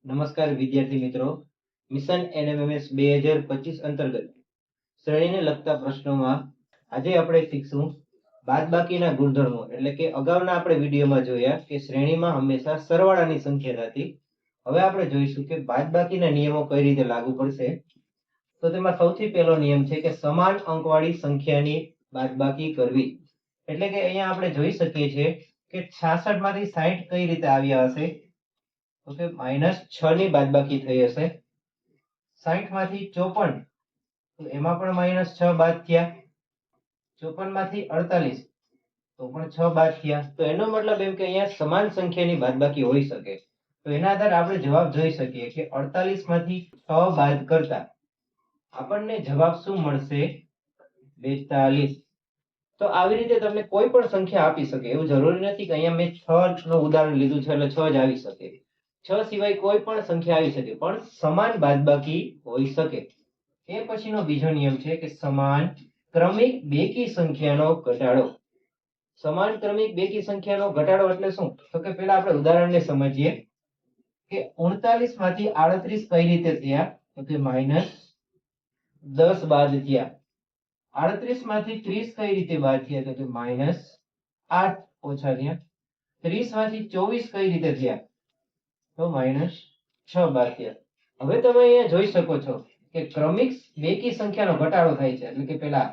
નમસ્કાર વિદ્યાર્થી મિત્રો, મિશન NMMS 2025 અંતર્ગત શ્રેણીને લગતા પ્રશ્નોમાં આજે આપણે શીખશું બાદબાકીના ગુણધર્મો. એટલે કે અગાઉના આપણે વિડીયોમાં જોયા કે શ્રેણીમાં હંમેશા સરવાળાની સંખ્યા હતી. હવે આપણે જોઈશું કે બાદબાકીના નિયમો કઈ રીતે લાગુ પડશે. તો તેમાં સૌથી પહેલો નિયમ છે કે સમાન અંકવાળી સંખ્યાની બાદબાકી કરવી. એટલે કે અહીંયા આપણે જોઈ શકીએ છીએ કે 66 માંથી 60 કઈ રીતે આવ્યા હશે. તો કે -6 ની બાદબાકી થઈ હશે. 60 માંથી 54, તો એમાં પણ -6 બાદ થયા. 54 માંથી 48, તો પણ 6 બાદ થયા. તો એનો મતલબ એમ કે અહીંયા સમાન સંખ્યાની બાદબાકી હોઈ શકે. તો એના આધારે આપણે જવાબ જોઈ શકીએ કે 48 માંથી 6 બાદ કરતા આપણને જવાબ શું મળશે? 42. તો આવી રીતે તમને કોઈ પણ સંખ્યા આપી શકે. એવું જરૂરી નથી કે અહીંયા મેં 6 નું ઉદાહરણ લીધું છે એટલે 6 જ આવી શકે. 6 સિવાય કોઈ પણ સંખ્યા આવી શકે, પણ સમાન બાદબાકી હોઈ શકે. એ પછીનો બીજો નિયમ છે કે સમાન ક્રમિક બેકી સંખ્યાનો ઘટાડો. સમાન ક્રમિક બેકી સંખ્યાનો ઘટાડો એટલે શું? તો કે પહેલા આપણે ઉદાહરણને સમજીએ કે 39 માંથી 38 કઈ રીતે થયા? તો કે -10 બાદ થયા. 38 માંથી 30 કઈ રીતે બાદ થયા? તો કે -8 ઓછા થયા. 30 માંથી 24 કઈ રીતે થયા? તો -6 બાદ થયા. હવે તમે અહીંયા જોઈ શકો છો કે ક્રમિક બેકી સંખ્યાનો ઘટાડો થાય છે. એટલે કે પહેલા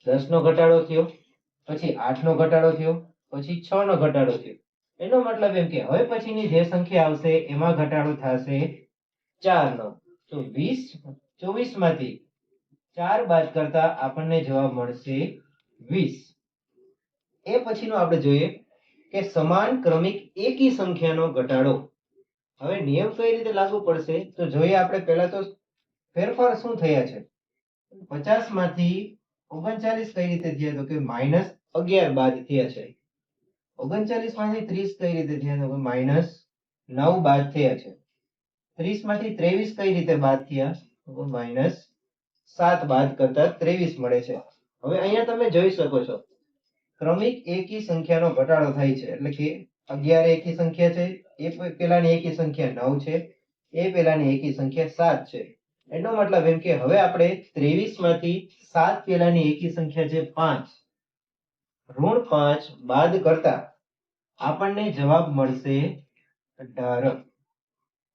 10 નો ઘટાડો થયો, પછી 8 નો ઘટાડો થયો, પછી 6 નો ઘટાડો થયો. એનો મતલબ એમ કે હવે પછીની જે સંખ્યા આવશે એમાં ઘટાડો થશે 4 નો. તો 24 માંથી 4 બાદ કરતા આપણને જવાબ મળશે 20. એ પછીનો આપણે જોઈએ કે સમાન ક્રમિક એકી સંખ્યાનો ઘટાડો. હવે નિયમ કઈ રીતે લાગુ પડશે તો જોઈએ આપણે. પહેલા તો ફેરફાર શું થયા છે. 50 માંથી 39 કઈ રીતે થયા? તો કે -11 બાદ થયા છે. 39 માંથી 30 કઈ રીતે થયા? તો કે -9 બાદ થયા છે. 30 માંથી 23 કઈ રીતે બાદ થયા? તો કે -7 બાદ કરતા 23 મળે છે. હવે અહીંયા તમે જોઈ શકો છો ક્રમિક એકી સંખ્યાનો ઘટાડો થાય છે. એટલે કે 11 એકી સંખ્યા છે, એ પેલાની એકી સંખ્યા 9 છે, એ પેલાની એકી સંખ્યા 7 છે. એનો મતલબ એમ કે હવે આપણે 23 માંથી 7 પેલાની એકી સંખ્યા છે 5 -5 બાદ કરતા આપણને જવાબ મળશે 18.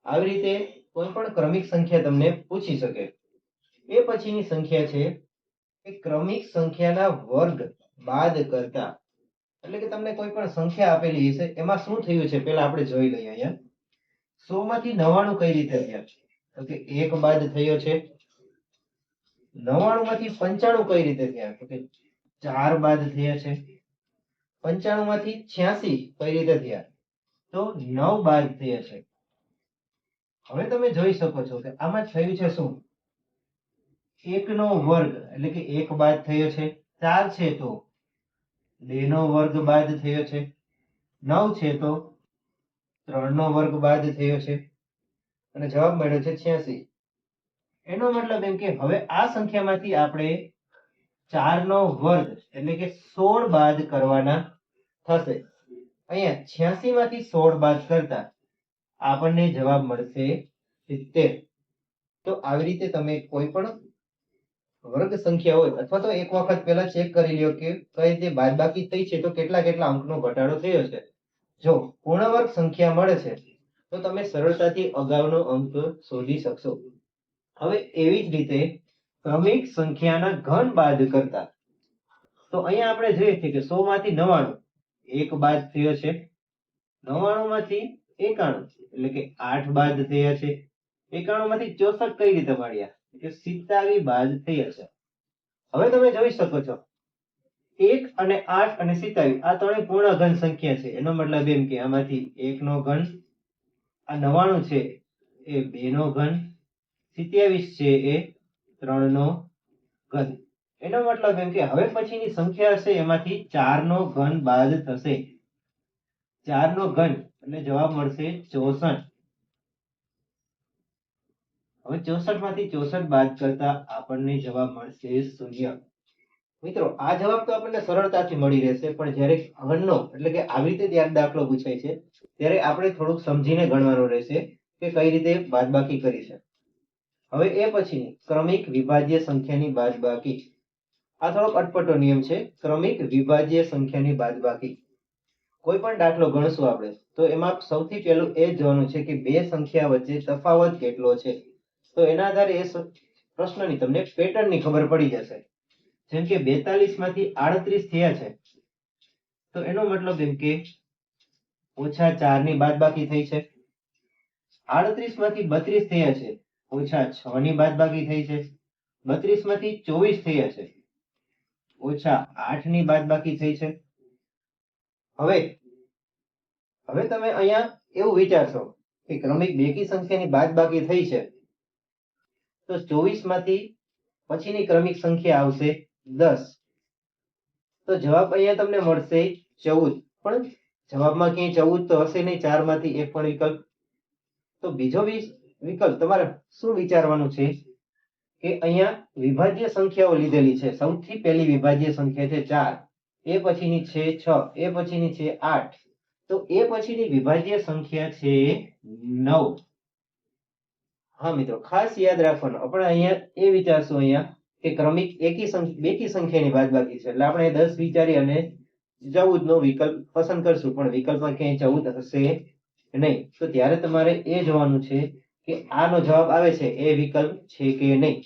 આવી રીતે કોઈ પણ ક્રમિક સંખ્યા તમને પૂછી શકે. એ પછીની સંખ્યા છે કે ક્રમિક સંખ્યાના વર્ગ બાદ કરતા. એટલે કે તમને કોઈ પણ સંખ્યા આપેલી હશે, એમાં શું થયું છે પેલા આપણે જોઈ લઈએ. અહીંયા 100 માંથી 99 કઈ રીતે થયા? તો કે 1 બાદ થયો છે. 99 માંથી 95 કઈ રીતે થયા? તો કે 4 બાદ થયા છે. 95 માંથી 86 કઈ રીતે થયા? તો 9 બાદ થયા છે. હવે તમે જોઈ શકો છો કે આમાં થયું છે શું? 1 નો વર્ગ એટલે કે 1 બાદ થયો છે. 4 છે તો 2 નો વર્ગ બાદ થયો છે. 9 છે તો 3 નો વર્ગ બાદ થયો છે અને જવાબ મળ્યો છે 86. એનો મતલબ એમ કે હવે આ સંખ્યામાંથી આપણે 4 નો વર્ગ એટલે કે 16 બાદ કરવાના થશે. અહીંયા 86 માંથી 16 બાદ કરતા આપણને જવાબ મળશે 70. તો આવી રીતે તમે કોઈ પણ વર્ગ સંખ્યા હોય અથવા તો એક વખત પહેલા ચેક કરી લ્યો કે કઈ રીતે બાદબાકી થઈ છે, તો કેટલા કેટલા અંકનો ઘટાડો થયો છે. જો પૂર્ણ વર્ગ સંખ્યા મળે છે તો તમે સરળતાથી અગાઉનો અંક શોધી શકશો. હવે એવી જ રીતે ક્રમિક સંખ્યાના ઘન બાદ કરતા. તો અહીંયા આપણે જોઈએ છે કે 100 માંથી 99 1 બાદ થયો છે. 99 માંથી 91 એટલે કે 8 બાદ થયા છે. 91 માંથી 64 કઈ રીતે મળ્યા? કે 27 બાદ થયા છે. હવે તમે જોઈ શકો છો 1 અને 8 અને 27 આ ત્રણેય પૂર્ણ ઘન સંખ્યા છે. એનો મતલબ એમ કે આમાંથી 1 નો ઘન, આ 99 છે એ 2 નો ઘન, 27 છે એ 3 નો ઘન. એનો મતલબ એમ કે હવે પછીની સંખ્યા હશે એમાંથી 4 નો ઘન બાદ થશે. 4 નો ઘન એટલે જવાબ મળશે 64. હવે 64 માંથી 64 બાદ કરતા આપણને જવાબ મળશે 0. મિત્રો આ જવાબ તો આપણને સરળતાથી મળી રહેશે, પણ જ્યારે ઘનનો એટલે કે આવી રીતે જ્યારે દાખલો પૂછાય છે ત્યારે આપણે થોડુંક સમજીને ગણવાનું રહેશે કે કઈ રીતે બાદબાકી કરી છે. હવે એ પછીની ક્રમિક વિભાજ્ય સંખ્યાની બાદબાકી. આ થોડોક અટપટો નિયમ છે. ક્રમિક વિભાજ્ય સંખ્યાની બાદબાકી. કોઈ પણ દાખલો ગણશું આપણે તો એમાં સૌથી પહેલું એ જોવાનું છે કે બે સંખ્યા વચ્ચે તફાવત કેટલો છે. તો એના આધારે એ પ્રશ્નની તમને પેટર્નની ખબર પડી જશે. જેમ કે 42 માંથી 38 થયા છે તો એનો મતલબ એમ કે -4 ની બાદબાકી થઈ છે. 38 માંથી 32 થયા છે, -6 ની બાદબાકી થઈ છે. 32 માંથી 24 થયા છે, -8 ની બાદબાકી થઈ છે. હવે તમે અહીંયા એવું વિચારશો કે ક્રમિક બેકી સંખ્યાની બાદબાકી થઈ છે તો 24 માંથી પછીની ક્રમિક સંખ્યા આવશે 10. તો જવાબ અહીંયા તમને મળશે 14. પણ જવાબમાં ક્યાંય 14 તો હશે નહીં, 4 માંથી એક પણ વિકલ્પ. તો બીજો વિકલ્પ તમારે શું વિચારવાનું છે કે અહીંયા વિભાજ્ય સંખ્યાઓ લીધેલી છે. સૌથી પહેલી વિભાજ્ય સંખ્યા છે 4, એ પછીની છે 6, એ પછીની છે 8, તો એ પછીની વિભાજ્ય સંખ્યા છે 9. હા મિત્રો, ખાસ યાદ રાખવાનું, આપણે અહીંયા એ વિચારશું અહીંયા કે ક્રમિક બેકી સંખ્યાની બાદબાકી છે એટલે આપણે 10 વિચારી અને 14 નો વિકલ્પ પસંદ કરશું, પણ વિકલ્પમાં ક્યાંય 14 હશે નહીં. તો ત્યારે તમારે એ જોવાનું છે કે આનો જવાબ આવે છે એ વિકલ્પ છે કે નહીં.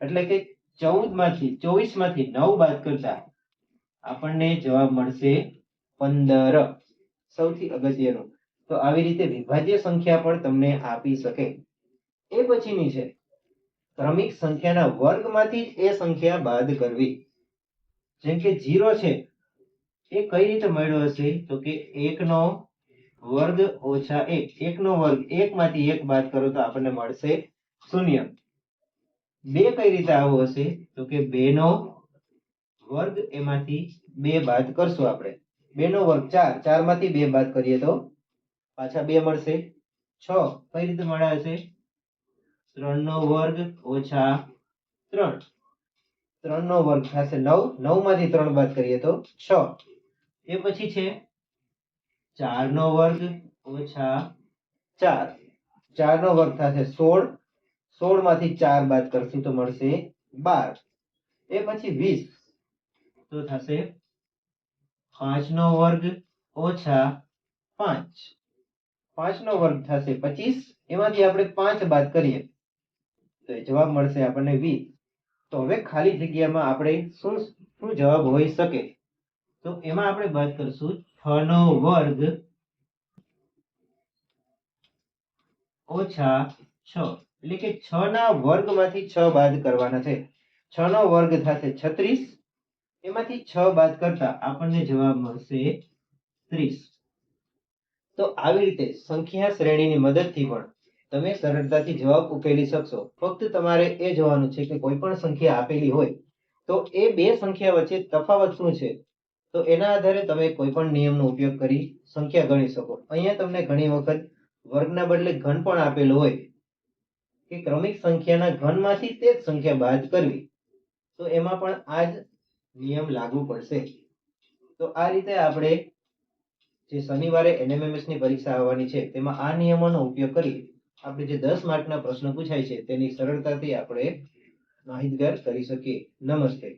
એટલે કે 24 માંથી 9 બાદ કરતા આપણને જવાબ મળશે 15. સૌથી અગત્યનું. તો આવી રીતે વિભાજ્ય સંખ્યા પણ તમને આપી શકે. એ પછીની છે ક્રમિક સંખ્યાના વર્ગમાંથી એ સંખ્યા બાદ કરવી. જેમ કે 0 છે એ કઈ રીતે મળ્યો હશે તો કે 1 નો વર્ગ ઓછા 1. 1 નો વર્ગ 1 માંથી 1 બાદ કરો તો આપણને મળશે 0. 2 કઈ રીતે આવો હશે તો કે 2 નો વર્ગ એમાંથી 2 બાદ કરશું આપણે. 2 નો વર્ગ 4, 4 માંથી 2 બાદ કરીએ તો પાછા 2 મળશે. 6 કઈ રીતે મળ્યા હશે 3 નો વર્ગ ઓછા 3. 3 નો વર્ગ થશે 9, 9 માંથી 3 બાદ કરીએ તો 6. એ પછી છે 4 નો વર્ગ ઓછા 4. 4 નો વર્ગ થશે 16, 16 માંથી 4 બાદ કરશું તો મળશે 12. એ પછી 20, તો થશે 5 નો વર્ગ ઓછા 5. 5 નો વર્ગ થશે 25, એમાંથી આપણે 5 બાદ કરીએ તો જવાબ મળશે આપણને 20. તો હવે ખાલી જગ્યામાં આપણે શું જવાબ હોઈ શકે તો એમાં આપણે બાદ કરશું 6 નો વર્ગ ઓછા 6. એટલે કે 6 ના વર્ગમાંથી 6 બાદ કરવાના છે. 6 નો વર્ગ થશે 36, એમાંથી 6 બાદ કરતા આપણને જવાબ મળશે 30. તો આવી રીતે સંખ્યા શ્રેણીની મદદથી પણ તમે સરળતાથી જવાબ ઉકેલી શકશો. ફક્ત તમારે એ જોવાનું છે કે કોઈ પણ સંખ્યા આપેલી હોય તો એ બે સંખ્યા વચ્ચે તફાવત શું છે, તો એના આધારે તમે કોઈ પણ નિયમનો ઉપયોગ કરી સંખ્યા ગણી શકો. અહીંયા તમને ઘણી વખત વર્ગના બદલે ઘન પણ આપેલું હોય કે ક્રમિક સંખ્યાના ઘનમાંથી તે જ સંખ્યા બાદ કરવી, તો એમાં પણ આ જ નિયમ લાગુ પડશે. તો આ રીતે આપણે જે શનિવારે NMMS ની પરીક્ષા આવવાની છે તેમાં આ નિયમોનો ઉપયોગ કરી આપણે જે 10 માર્કના પ્રશ્ન પૂછાય છે તેની સરળતાથી આપણે માહિતગાર કરી શકીએ. નમસ્તે.